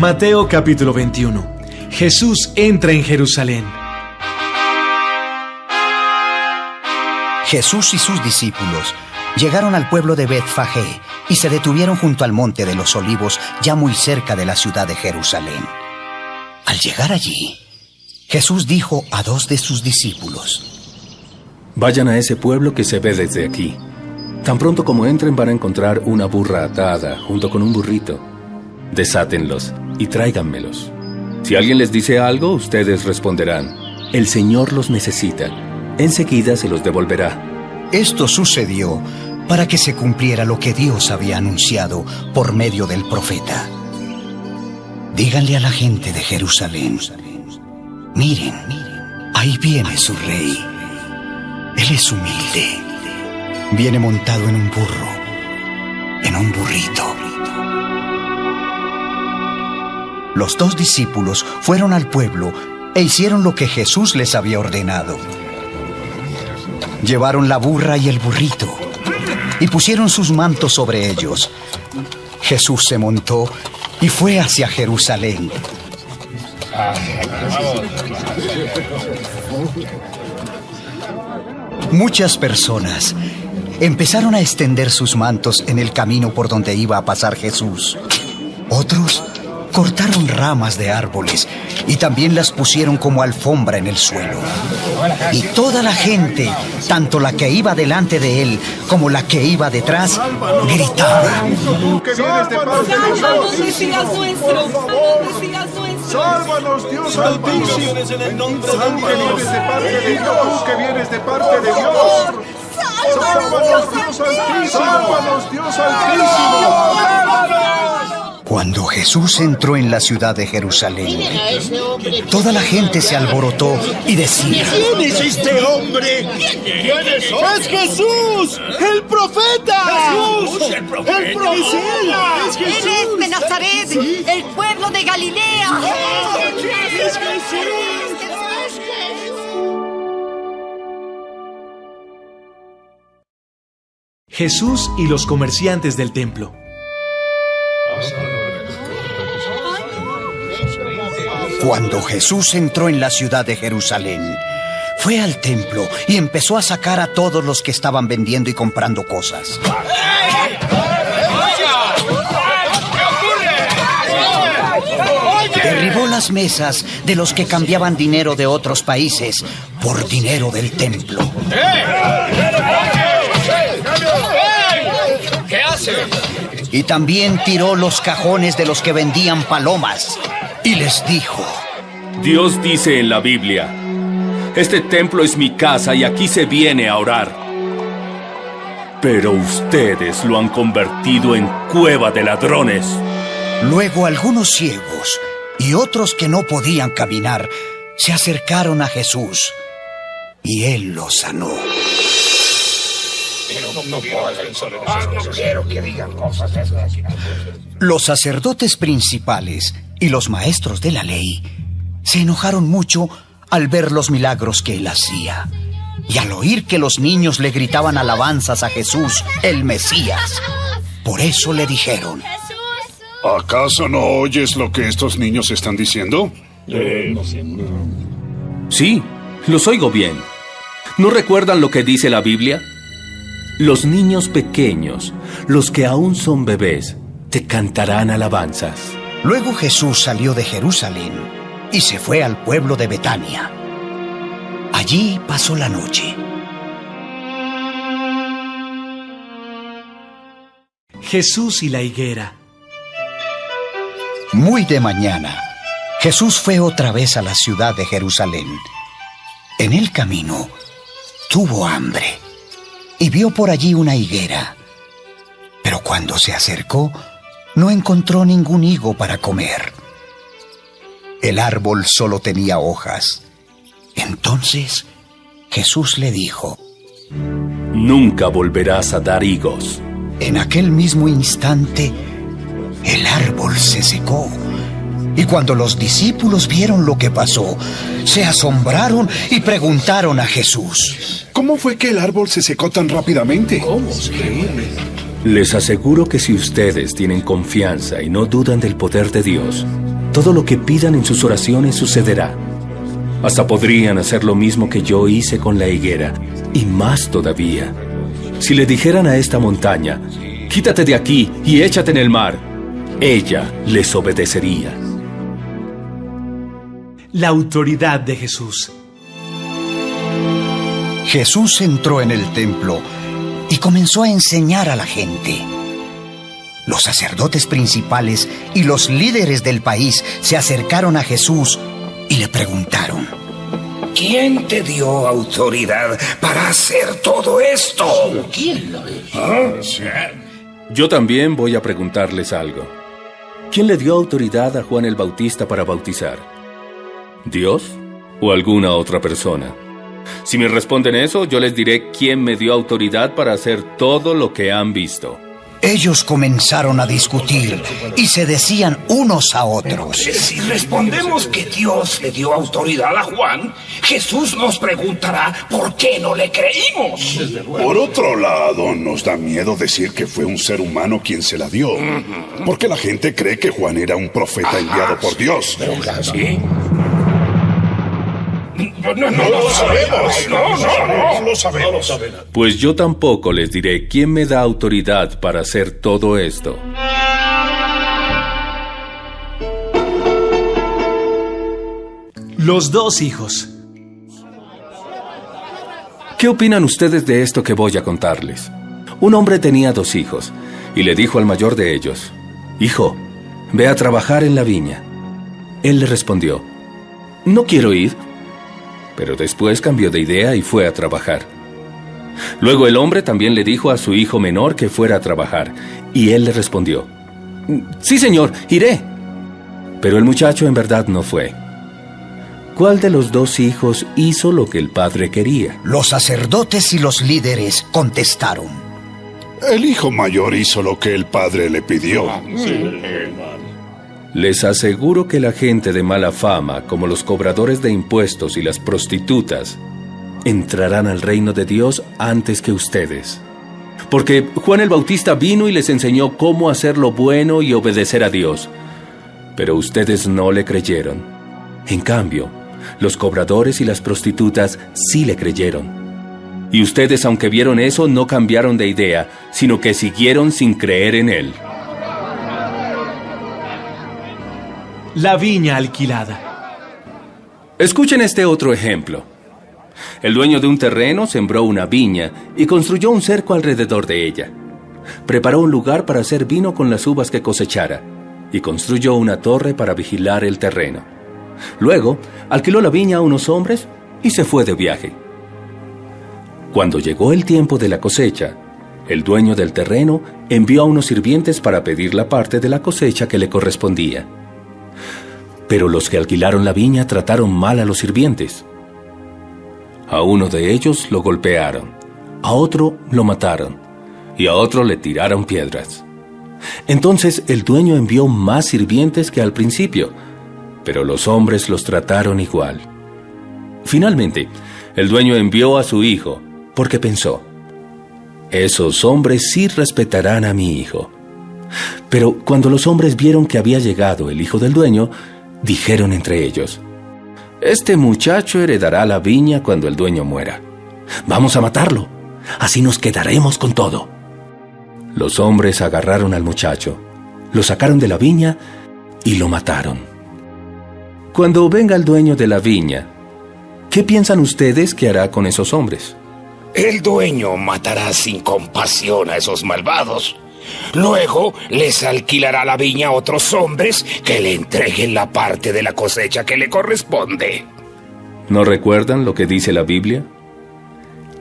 Mateo capítulo 21. Jesús entra en Jerusalén. Jesús y sus discípulos llegaron al pueblo de Betfagé y se detuvieron junto al monte de los Olivos, ya muy cerca de la ciudad de Jerusalén. Al llegar allí, Jesús dijo a dos de sus discípulos: Vayan a ese pueblo que se ve desde aquí. Tan pronto como entren van a encontrar una burra atada junto con un burrito. Desátenlos y tráiganmelos. Si alguien les dice algo, ustedes responderán: el Señor los necesita. Enseguida se los devolverá. Esto sucedió para que se cumpliera lo que Dios había anunciado por medio del profeta. Díganle a la gente de Jerusalén: miren, ahí viene su rey. Él es humilde. Viene montado en un burro, en un burrito. Los dos discípulos fueron al pueblo e hicieron lo que Jesús les había ordenado. Llevaron la burra y el burrito y pusieron sus mantos sobre ellos. Jesús se montó y fue hacia Jerusalén. Muchas personas empezaron a extender sus mantos en el camino por donde iba a pasar Jesús. Otros cortaron ramas de árboles y también las pusieron como alfombra en el suelo. Y toda la gente, tanto la que iba delante de él como la que iba detrás, gritaba: ¡Sálvanos, Mesías nuestro! ¡Sálvanos, Dios Altísimo! ¡Tú que vienes de parte de Dios! ¡Sálvanos, Dios Altísimo! Cuando Jesús entró en la ciudad de Jerusalén, toda la gente se alborotó y decía: ¿Quién es este hombre? ¿Quién es? ¡Es Jesús! ¡El profeta! ¡Jesús! ¡El profeta! ¡Es él! ¡Es Jesús! Él es de Nazaret, sí, el pueblo de Galilea. ¡Es Jesús! Jesús y los comerciantes del templo. Cuando Jesús entró en la ciudad de Jerusalén, fue al templo y empezó a sacar a todos los que estaban vendiendo y comprando cosas. Derribó las mesas de los que cambiaban dinero de otros países por dinero del templo. ¿Qué hace? Y también tiró los cajones de los que vendían palomas. Y les dijo: Dios dice en la Biblia: este templo es mi casa y aquí se viene a orar. Pero ustedes lo han convertido en cueva de ladrones. Luego algunos ciegos y otros que no podían caminar se acercaron a Jesús y él los sanó. No quiero que digan cosas de esas. Los sacerdotes principales y los maestros de la ley se enojaron mucho al ver los milagros que él hacía y al oír que los niños le gritaban alabanzas a Jesús, el Mesías. Por eso le dijeron: ¿acaso no oyes lo que estos niños están diciendo? Sí, los oigo bien. ¿No recuerdan lo que dice la Biblia? Los niños pequeños, los que aún son bebés, te cantarán alabanzas. Luego Jesús salió de Jerusalén y se fue al pueblo de Betania. Allí pasó la noche. Jesús y la higuera. Muy de mañana, Jesús fue otra vez a la ciudad de Jerusalén. En el camino, tuvo hambre y vio por allí una higuera. Pero cuando se acercó, no encontró ningún higo para comer. El árbol solo tenía hojas. Entonces, Jesús le dijo: nunca volverás a dar higos. En aquel mismo instante, el árbol se secó. Y cuando los discípulos vieron lo que pasó, se asombraron y preguntaron a Jesús: ¿cómo fue que el árbol se secó tan rápidamente? ¿Cómo? Es increíble. Les aseguro que si ustedes tienen confianza y no dudan del poder de Dios, todo lo que pidan en sus oraciones sucederá. Hasta podrían hacer lo mismo que yo hice con la higuera, y más todavía. Si le dijeran a esta montaña, quítate de aquí y échate en el mar, ella les obedecería. La autoridad de Jesús. Jesús entró en el templo y comenzó a enseñar a la gente. Los sacerdotes principales y los líderes del país se acercaron a Jesús y le preguntaron: ¿quién te dio autoridad para hacer todo esto? ¿Quién lo dijo? Yo también voy a preguntarles algo. ¿Quién le dio autoridad a Juan el Bautista para bautizar? ¿Dios o alguna otra persona? Si me responden eso, yo les diré quién me dio autoridad para hacer todo lo que han visto. Ellos comenzaron a discutir y se decían unos a otros: Si respondemos que Dios le dio autoridad a Juan, Jesús nos preguntará por qué no le creímos. Por otro lado, nos da miedo decir que fue un ser humano quien se la dio, porque la gente cree que Juan era un profeta enviado por Dios. ¿Sí? No lo sabemos. No lo sabemos. Pues yo tampoco les diré quién me da autoridad para hacer todo esto. Los dos hijos. ¿Qué opinan ustedes de esto que voy a contarles? Un hombre tenía 2 hijos y le dijo al mayor de ellos: «Hijo, ve a trabajar en la viña». Él le respondió: «No quiero ir». Pero después cambió de idea y fue a trabajar. Luego el hombre también le dijo a su hijo menor que fuera a trabajar, y él le respondió: «Sí, señor, iré». Pero el muchacho en verdad no fue. ¿Cuál de los 2 hijos hizo lo que el padre quería? Los sacerdotes y los líderes contestaron: El hijo mayor hizo lo que el padre le pidió. Les aseguro que la gente de mala fama, como los cobradores de impuestos y las prostitutas, entrarán al reino de Dios antes que ustedes. Porque Juan el Bautista vino y les enseñó cómo hacer lo bueno y obedecer a Dios. Pero ustedes no le creyeron. En cambio, los cobradores y las prostitutas sí le creyeron. Y ustedes, aunque vieron eso, no cambiaron de idea, sino que siguieron sin creer en él. La viña alquilada. Escuchen este otro ejemplo. El dueño de un terreno sembró una viña y construyó un cerco alrededor de ella. Preparó un lugar para hacer vino con las uvas que cosechara y construyó una torre para vigilar el terreno. Luego, alquiló la viña a unos hombres y se fue de viaje. Cuando llegó el tiempo de la cosecha, el dueño del terreno envió a unos sirvientes para pedir la parte de la cosecha que le correspondía. Pero los que alquilaron la viña trataron mal a los sirvientes. A uno de ellos lo golpearon, a otro lo mataron y a otro le tiraron piedras. Entonces el dueño envió más sirvientes que al principio, pero los hombres los trataron igual. Finalmente, el dueño envió a su hijo, porque pensó: esos hombres sí respetarán a mi hijo. Pero cuando los hombres vieron que había llegado el hijo del dueño, dijeron entre ellos: este muchacho heredará la viña cuando el dueño muera. Vamos a matarlo, así nos quedaremos con todo. Los hombres agarraron al muchacho, lo sacaron de la viña y lo mataron. Cuando venga el dueño de la viña, ¿qué piensan ustedes que hará con esos hombres? El dueño matará sin compasión a esos malvados. Luego les alquilará la viña a otros hombres que le entreguen la parte de la cosecha que le corresponde. ¿No recuerdan lo que dice la Biblia?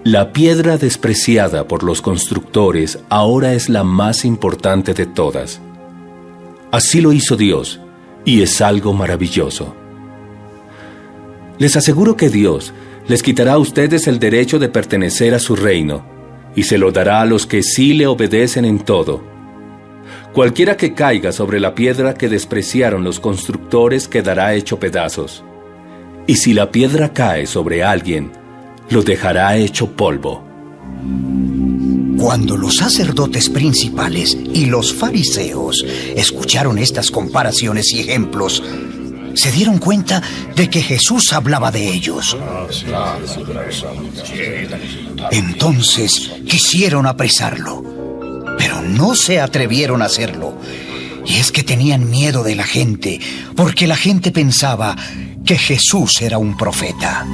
La piedra despreciada por los constructores ahora es la más importante de todas. Así lo hizo Dios, y es algo maravilloso. Les aseguro que Dios les quitará a ustedes el derecho de pertenecer a su reino, y se lo dará a los que sí le obedecen en todo. Cualquiera que caiga sobre la piedra que despreciaron los constructores quedará hecho pedazos. Y si la piedra cae sobre alguien, lo dejará hecho polvo. Cuando los sacerdotes principales y los fariseos escucharon estas comparaciones y ejemplos, se dieron cuenta de que Jesús hablaba de ellos. Entonces quisieron apresarlo, pero no se atrevieron a hacerlo. Y es que tenían miedo de la gente, porque la gente pensaba que Jesús era un profeta.